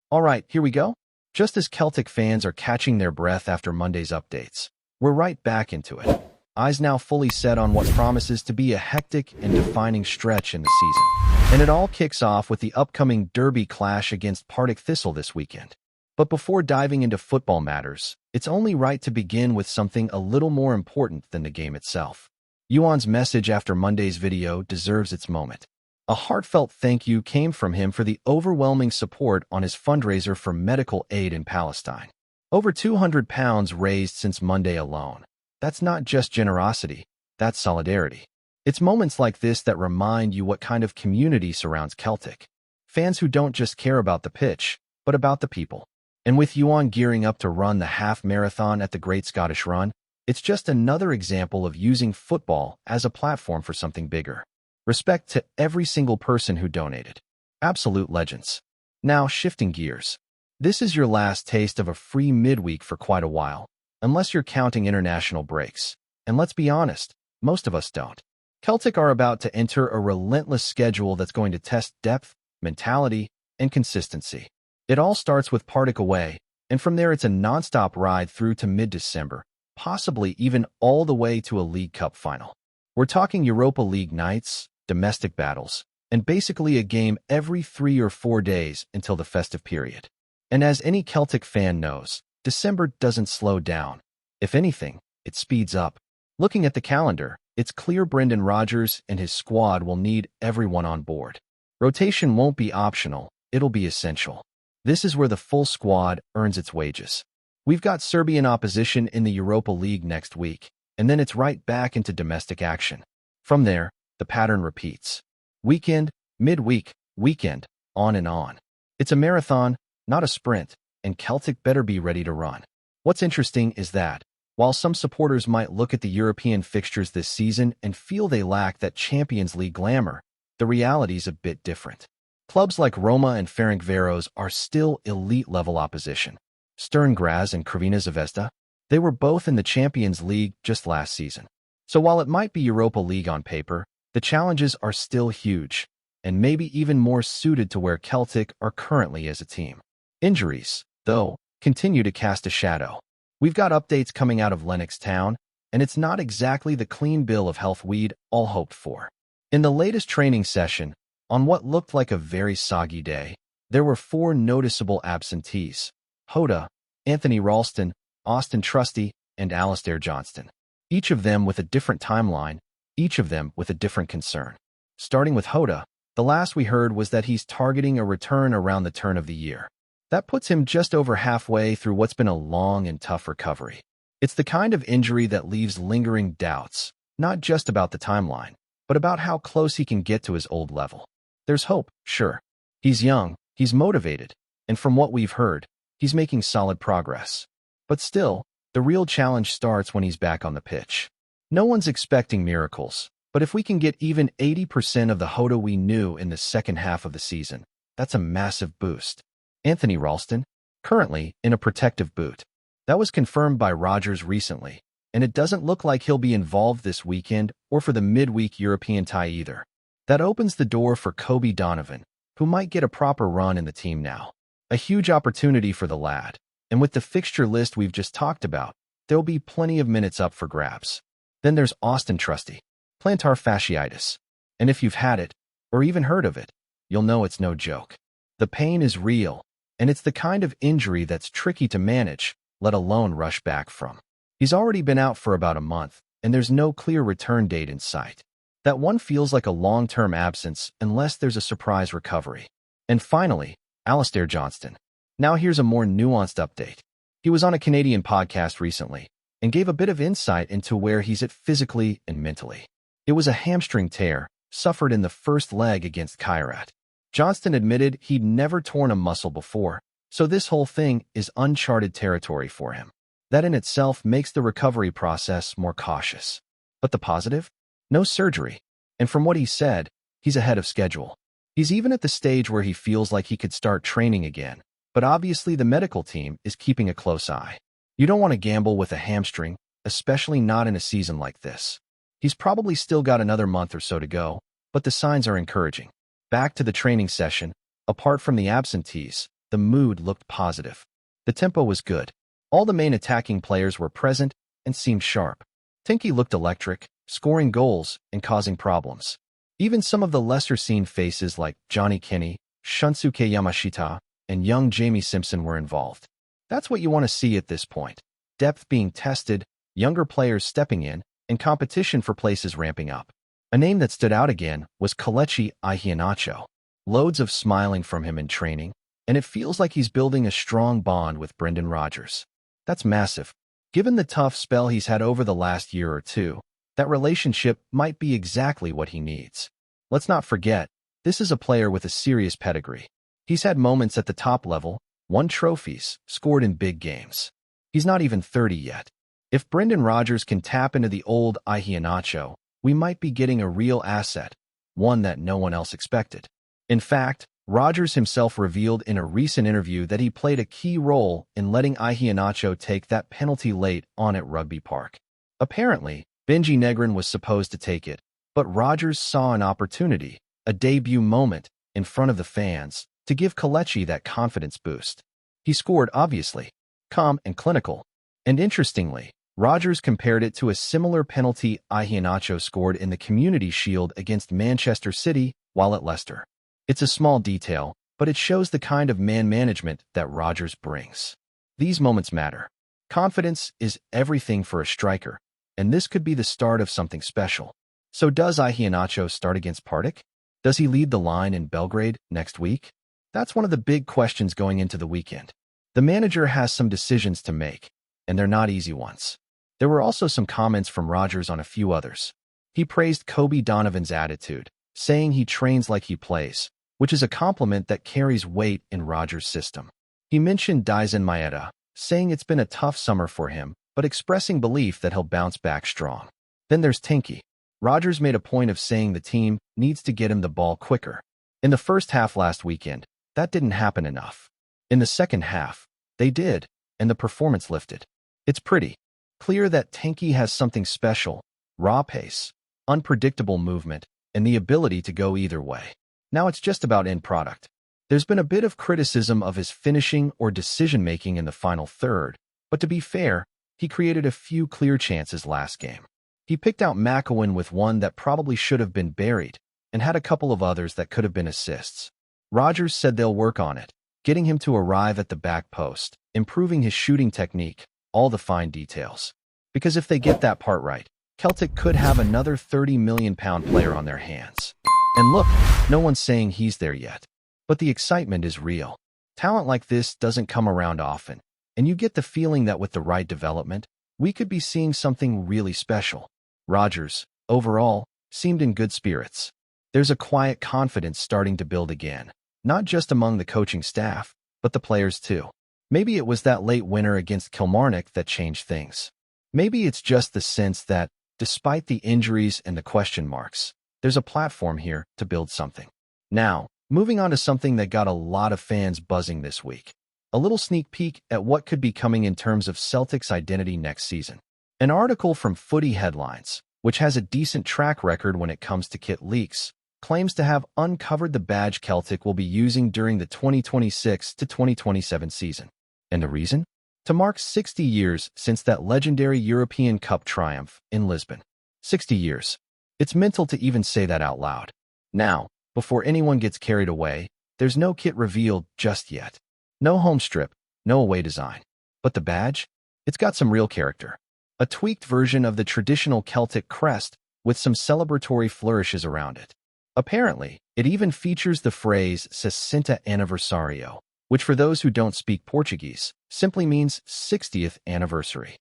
All right, here we go. Just as Celtic fans are catching their breath after Monday's updates, we're right back into it. Eyes now fully set on what promises to be a hectic and defining stretch in the season. And it all kicks off with the upcoming derby clash against Partick Thistle this weekend. But before diving into football matters, it's only right to begin with something a little more important than the game itself. Yuan's message after Monday's video deserves its moment. A heartfelt thank you came from him for the overwhelming support on his fundraiser for medical aid in Palestine. Over £200 raised since Monday alone. That's not just generosity, that's solidarity. It's moments like this that remind you what kind of community surrounds Celtic. Fans who don't just care about the pitch, but about the people. And with Yuan gearing up to run the half marathon at the Great Scottish Run, it's just another example of using football as a platform for something bigger. Respect to every single person who donated. Absolute legends. Now, shifting gears. This is your last taste of a free midweek for quite a while, unless you're counting international breaks. And let's be honest, most of us don't. Celtic are about to enter a relentless schedule that's going to test depth, mentality, and consistency. It all starts with Partick away, and from there it's a non-stop ride through to mid-December, possibly even all the way to a League Cup final. We're talking Europa League nights, domestic battles, and basically a game every 3 or 4 days until the festive period. And as any Celtic fan knows, December doesn't slow down. If anything, it speeds up. Looking at the calendar, it's clear Brendan Rodgers and his squad will need everyone on board. Rotation won't be optional, it'll be essential. This is where the full squad earns its wages. We've got Serbian opposition in the Europa League next week, and then it's right back into domestic action. From there, the pattern repeats. Weekend, midweek, weekend, on and on. It's a marathon, not a sprint, and Celtic better be ready to run. What's interesting is that, while some supporters might look at the European fixtures this season and feel they lack that Champions League glamour, the reality's a bit different. Clubs like Roma and Ferencváros are still elite-level opposition. Stern Graz and Crvena Zvezda, they were both in the Champions League just last season. So while it might be Europa League on paper, the challenges are still huge, and maybe even more suited to where Celtic are currently as a team. Injuries, though, continue to cast a shadow. We've got updates coming out of Lennox Town, and it's not exactly the clean bill of health we'd all hoped for. In the latest training session, on what looked like a very soggy day, there were 4 noticeable absentees: Hoda, Anthony Ralston, Austin Trusty, and Alistair Johnston. Each of them with a different timeline, each of them with a different concern. Starting with Hoda, the last we heard was that he's targeting a return around the turn of the year. That puts him just over halfway through what's been a long and tough recovery. It's the kind of injury that leaves lingering doubts, not just about the timeline, but about how close he can get to his old level. There's hope, sure. He's young, he's motivated, and from what we've heard, he's making solid progress. But still, the real challenge starts when he's back on the pitch. No one's expecting miracles, but if we can get even 80% of the Hoda we knew in the second half of the season, that's a massive boost. Anthony Ralston, currently in a protective boot. That was confirmed by Rodgers recently, and it doesn't look like he'll be involved this weekend or for the midweek European tie either. That opens the door for Kobe Donovan, who might get a proper run in the team now. A huge opportunity for the lad, and with the fixture list we've just talked about, there'll be plenty of minutes up for grabs. Then there's Austin Trusty, plantar fasciitis. And if you've had it, or even heard of it, you'll know it's no joke. The pain is real, and it's the kind of injury that's tricky to manage, let alone rush back from. He's already been out for about a month, and there's no clear return date in sight. That one feels like a long-term absence unless there's a surprise recovery. And finally, Alistair Johnston. Now here's a more nuanced update. He was on a Canadian podcast recently and gave a bit of insight into where he's at physically and mentally. It was a hamstring tear, suffered in the first leg against Kairat. Johnston admitted he'd never torn a muscle before, so this whole thing is uncharted territory for him. That in itself makes the recovery process more cautious. But the positive? No surgery. And from what he said, he's ahead of schedule. He's even at the stage where he feels like he could start training again, but obviously the medical team is keeping a close eye. You don't want to gamble with a hamstring, especially not in a season like this. He's probably still got another month or so to go, but the signs are encouraging. Back to the training session, apart from the absentees, the mood looked positive. The tempo was good. All the main attacking players were present and seemed sharp. Tinky looked electric, scoring goals and causing problems. Even some of the lesser-seen faces like Johnny Kinney, Shunsuke Yamashita, and young Jamie Simpson were involved. That's what you want to see at this point. Depth being tested, younger players stepping in, and competition for places ramping up. A name that stood out again was Kelechi Iheanacho. Loads of smiling from him in training, and it feels like he's building a strong bond with Brendan Rodgers. That's massive. Given the tough spell he's had over the last year or two, that relationship might be exactly what he needs. Let's not forget, this is a player with a serious pedigree. He's had moments at the top level, won trophies, scored in big games. He's not even 30 yet. If Brendan Rodgers can tap into the old Iheanacho, we might be getting a real asset, one that no one else expected. In fact, Rodgers himself revealed in a recent interview that he played a key role in letting Iheanacho take that penalty late on at Rugby Park. Apparently, Benji Negrin was supposed to take it, but Rodgers saw an opportunity, a debut moment, in front of the fans, to give Kelechi that confidence boost. He scored, obviously, calm and clinical, and interestingly, Rodgers compared it to a similar penalty Iheanacho scored in the Community Shield against Manchester City while at Leicester. It's a small detail, but it shows the kind of man management that Rodgers brings. These moments matter. Confidence is everything for a striker, and this could be the start of something special. So does Iheanacho start against Partick? Does he lead the line in Belgrade next week? That's one of the big questions going into the weekend. The manager has some decisions to make, and they're not easy ones. There were also some comments from Rodgers on a few others. He praised Kobe Donovan's attitude, saying he trains like he plays, which is a compliment that carries weight in Rodgers' system. He mentioned Daisen Maeda, saying it's been a tough summer for him, but expressing belief that he'll bounce back strong. Then there's Tinky. Rodgers made a point of saying the team needs to get him the ball quicker. In the first half last weekend, that didn't happen enough. In the second half, they did, and the performance lifted. It's pretty clear that Tinky has something special: raw pace, unpredictable movement, and the ability to go either way. Now it's just about end product. There's been a bit of criticism of his finishing or decision-making in the final third, but to be fair, he created a few clear chances last game. He picked out McEwen with one that probably should have been buried, and had a couple of others that could have been assists. Rodgers said they'll work on it, getting him to arrive at the back post, improving his shooting technique, all the fine details. Because if they get that part right, Celtic could have another £30 million player on their hands. And look, no one's saying he's there yet. But the excitement is real. Talent like this doesn't come around often, and you get the feeling that with the right development, we could be seeing something really special. Rodgers, overall, seemed in good spirits. There's a quiet confidence starting to build again, not just among the coaching staff, but the players too. Maybe it was that late winner against Kilmarnock that changed things. Maybe it's just the sense that, despite the injuries and the question marks, there's a platform here to build something. Now, moving on to something that got a lot of fans buzzing this week. A little sneak peek at what could be coming in terms of Celtic's identity next season. An article from Footy Headlines, which has a decent track record when it comes to kit leaks, claims to have uncovered the badge Celtic will be using during the 2026 to 2027 season. And the reason? To mark 60 years since that legendary European Cup triumph in Lisbon. 60 years. It's mental to even say that out loud. Now, before anyone gets carried away, there's no kit revealed just yet. No home strip, no away design. But the badge? It's got some real character. A tweaked version of the traditional Celtic crest with some celebratory flourishes around it. Apparently, it even features the phrase "60 Aniversario," which for those who don't speak Portuguese, simply means 60th anniversary.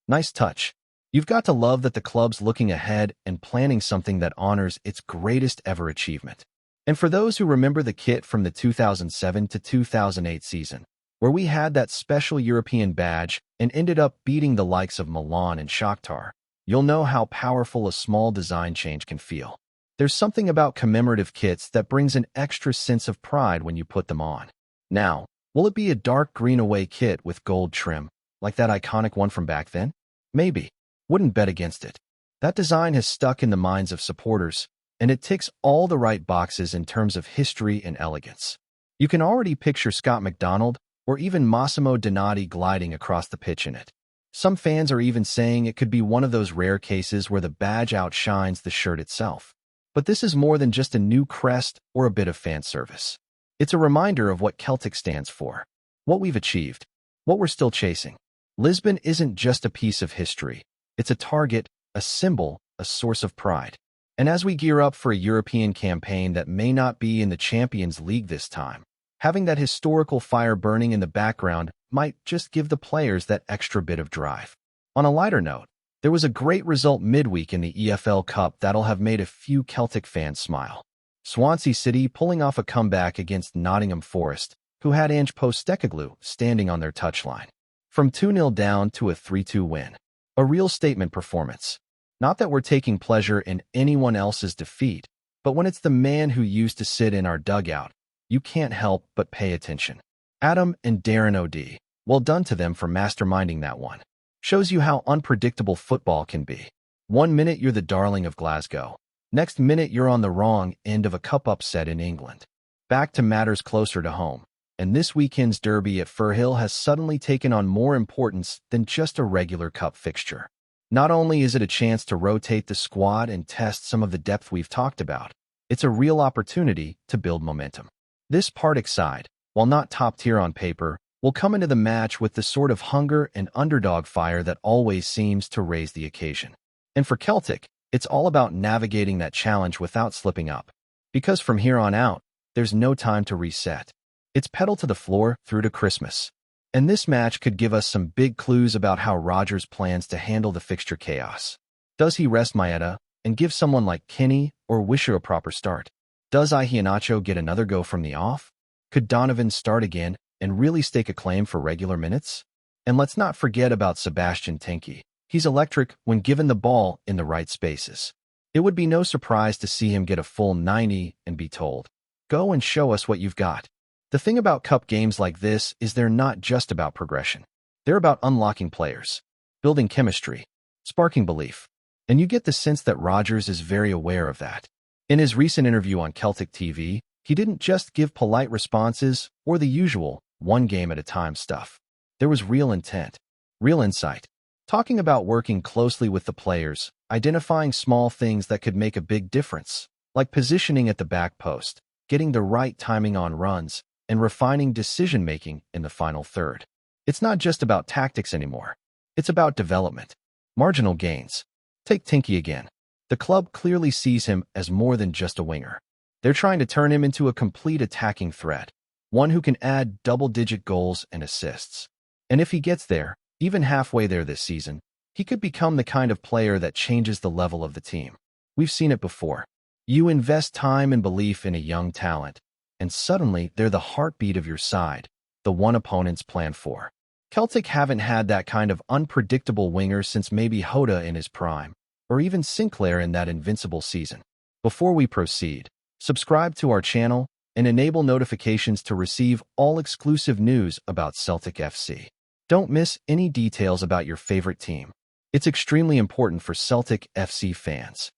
Nice touch. You've got to love that the club's looking ahead and planning something that honors its greatest ever achievement. And for those who remember the kit from the 2007 to 2008 season, where we had that special European badge and ended up beating the likes of Milan and Shakhtar, you'll know how powerful a small design change can feel. There's something about commemorative kits that brings an extra sense of pride when you put them on. Now, will it be a dark green away kit with gold trim, like that iconic one from back then? Maybe. Wouldn't bet against it. That design has stuck in the minds of supporters, and it ticks all the right boxes in terms of history and elegance. You can already picture Scott McDonald or even Massimo Donati gliding across the pitch in it. Some fans are even saying it could be one of those rare cases where the badge outshines the shirt itself. But this is more than just a new crest or a bit of fan service. It's a reminder of what Celtic stands for, what we've achieved, what we're still chasing. Lisbon isn't just a piece of history. It's a target, a symbol, a source of pride. And as we gear up for a European campaign that may not be in the Champions League this time, having that historical fire burning in the background might just give the players that extra bit of drive. On a lighter note, there was a great result midweek in the EFL Cup that'll have made a few Celtic fans smile. Swansea City pulling off a comeback against Nottingham Forest, who had Ange Postecoglou standing on their touchline. From 2-0 down to a 3-2 win. A real statement performance. Not that we're taking pleasure in anyone else's defeat, but when it's the man who used to sit in our dugout, you can't help but pay attention. Adam and Darren O'D, well done to them for masterminding that one. Shows you how unpredictable football can be. 1 minute you're the darling of Glasgow. Next minute you're on the wrong end of a cup upset in England. Back to matters closer to home. And this weekend's derby at Firhill has suddenly taken on more importance than just a regular cup fixture. Not only is it a chance to rotate the squad and test some of the depth we've talked about, it's a real opportunity to build momentum. This Partick side, while not top tier on paper, will come into the match with the sort of hunger and underdog fire that always seems to raise the occasion. And for Celtic, it's all about navigating that challenge without slipping up. Because from here on out, there's no time to reset. It's pedal to the floor through to Christmas. And this match could give us some big clues about how Rodgers plans to handle the fixture chaos. Does he rest Maeda and give someone like Kenny or Wisher a proper start? Does Iheanacho get another go from the off? Could Donovan start again and really stake a claim for regular minutes? And let's not forget about Sebastian Tenke. He's electric when given the ball in the right spaces. It would be no surprise to see him get a full 90 and be told, "Go and show us what you've got." The thing about cup games like this is they're not just about progression. They're about unlocking players, building chemistry, sparking belief. And you get the sense that Rodgers is very aware of that. In his recent interview on Celtic TV, he didn't just give polite responses or the usual one game at a time stuff. There was real intent, real insight, talking about working closely with the players, identifying small things that could make a big difference, like positioning at the back post, getting the right timing on runs, and refining decision-making in the final third. It's not just about tactics anymore. It's about development, marginal gains. Take Tinky again. The club clearly sees him as more than just a winger. They're trying to turn him into a complete attacking threat, one who can add double-digit goals and assists. And if he gets there, even halfway there this season, he could become the kind of player that changes the level of the team. We've seen it before. You invest time and belief in a young talent, and suddenly they're the heartbeat of your side, the one opponents plan for. Celtic haven't had that kind of unpredictable winger since maybe Hoda in his prime, or even Sinclair in that invincible season. Before we proceed, subscribe to our channel and enable notifications to receive all exclusive news about Celtic FC. Don't miss any details about your favorite team. It's extremely important for Celtic FC fans.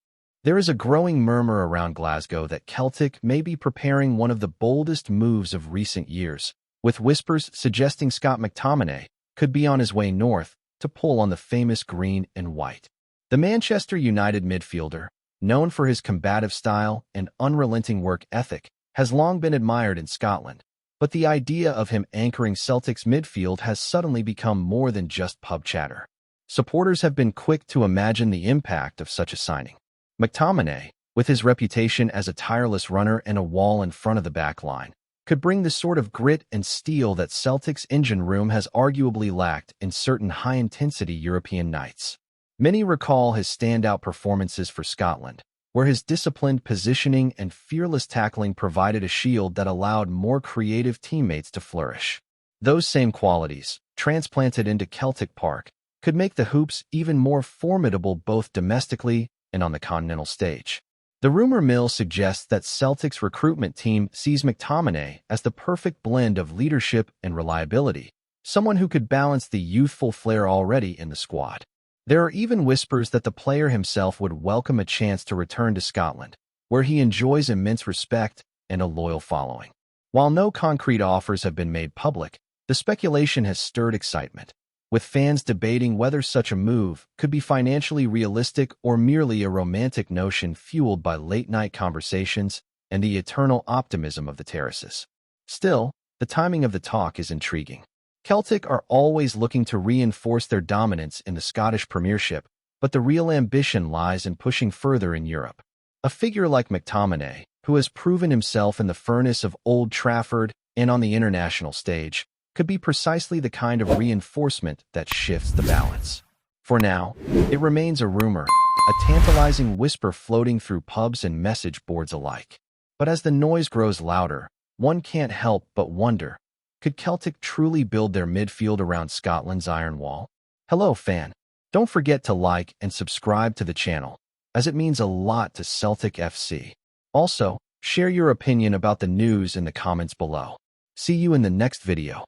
There is a growing murmur around Glasgow that Celtic may be preparing one of the boldest moves of recent years, with whispers suggesting Scott McTOMINAY could be on his way north to pull on the famous green and white. The Manchester United midfielder, known for his combative style and unrelenting work ethic, has long been admired in Scotland, but the idea of him anchoring Celtic's midfield has suddenly become more than just pub chatter. Supporters have been quick to imagine the impact of such a signing. McTOMINAY, with his reputation as a tireless runner and a wall in front of the back line, could bring the sort of grit and steel that Celtic's engine room has arguably lacked in certain high-intensity European nights. Many recall his standout performances for Scotland, where his disciplined positioning and fearless tackling provided a shield that allowed more creative teammates to flourish. Those same qualities, transplanted into Celtic Park, could make the Hoops even more formidable both domestically and on the continental stage. The rumor mill suggests that Celtic's recruitment team sees McTOMINAY as the perfect blend of leadership and reliability, someone who could balance the youthful flair already in the squad. There are even whispers that the player himself would welcome a chance to return to Scotland, where he enjoys immense respect and a loyal following. While no concrete offers have been made public, the speculation has stirred excitement, with fans debating whether such a move could be financially realistic or merely a romantic notion fueled by late-night conversations and the eternal optimism of the terraces. Still, the timing of the talk is intriguing. Celtic are always looking to reinforce their dominance in the Scottish Premiership, but the real ambition lies in pushing further in Europe. A figure like McTOMINAY, who has proven himself in the furnace of Old Trafford and on the international stage, could be precisely the kind of reinforcement that shifts the balance. For now, it remains a rumor, a tantalizing whisper floating through pubs and message boards alike. But as the noise grows louder, one can't help but wonder, could Celtic truly build their midfield around Scotland's iron wall? Hello, fan. Don't forget to like and subscribe to the channel, as it means a lot to Celtic FC. Also, share your opinion about the news in the comments below. See you in the next video.